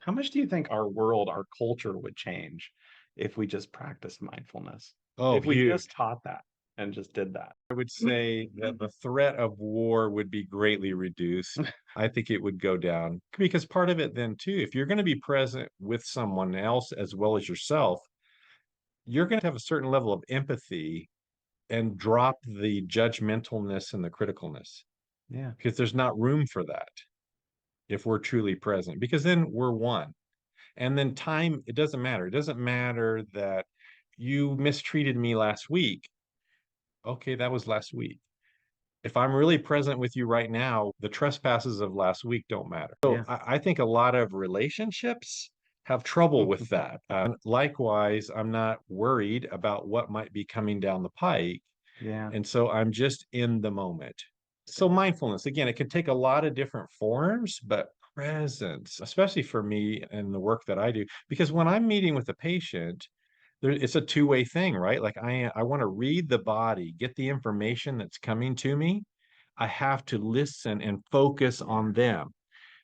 How much do you think our world, our culture would change if we just practiced mindfulness? Oh, If we just huge. taught that and just did that? I would say that the threat of war would be greatly reduced. I think it would go down because part of it then too, if you're going to be present with someone else as well as yourself, you're going to have a certain level of empathy and drop the judgmentalness and the criticalness Yeah. because there's not room for that if we're truly present because then we're one. And then time, it doesn't matter. It doesn't matter that you mistreated me last week. Okay, that was last week. If I'm really present with you right now, the trespasses of last week don't matter. So Yeah. I think a lot of relationships have trouble with that. Likewise, I'm not worried about what might be coming down the pike. Yeah. And so I'm just in the moment. So mindfulness, again, it can take a lot of different forms, but presence, especially for me and the work that I do, because when I'm meeting with a patient, it's a two-way thing, right? Like I want to read the body, get the information that's coming to me. I have to listen and focus Yeah. on them.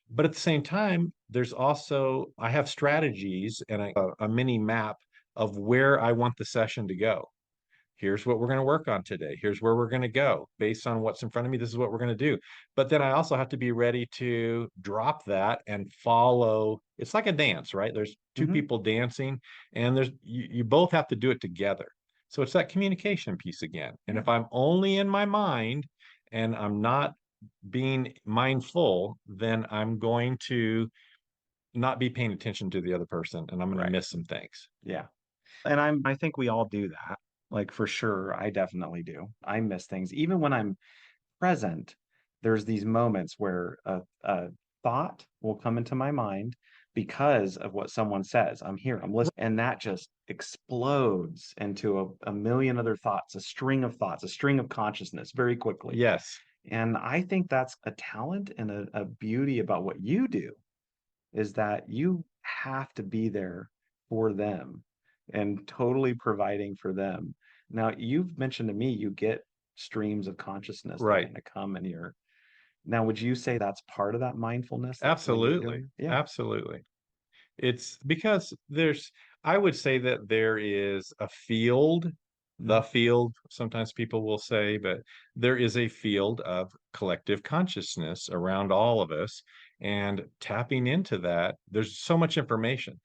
But at the same time, there's also I have strategies and a mini map of where I want the session to go. Here's what we're going to work on today. Here's where we're going to go. Based on what's in front of me, this is what we're going to do. But then I also have to be ready to drop that and follow. It's like a dance, right? There's two Hmm. people dancing, and you both have to do it together. So it's that communication piece again. And Yeah. if I'm only in my mind and I'm not being mindful, then I'm going to not be paying attention to the other person and I'm going to Right. miss some things. Yeah. And I think we all do that. Like for sure, I definitely do. I miss things. Even when I'm present, there's these moments where a thought will come into my mind because of what someone says. I'm here, I'm listening, and that just explodes into a million other thoughts, a string of thoughts, a string of consciousness very quickly. Yes. And I think that's a talent and a beauty about what you do is that you have to be there for them and totally providing for them. Now, you've mentioned to me you get streams of consciousness that Right. kind of come in your. Now, would you say that's part of that mindfulness, that what you're Absolutely. doing? Yeah. Absolutely. It's because I would say that there is a field, the Mhm. field, sometimes people will say, but there is a field of collective consciousness around all of us. And tapping into that, there's so much information.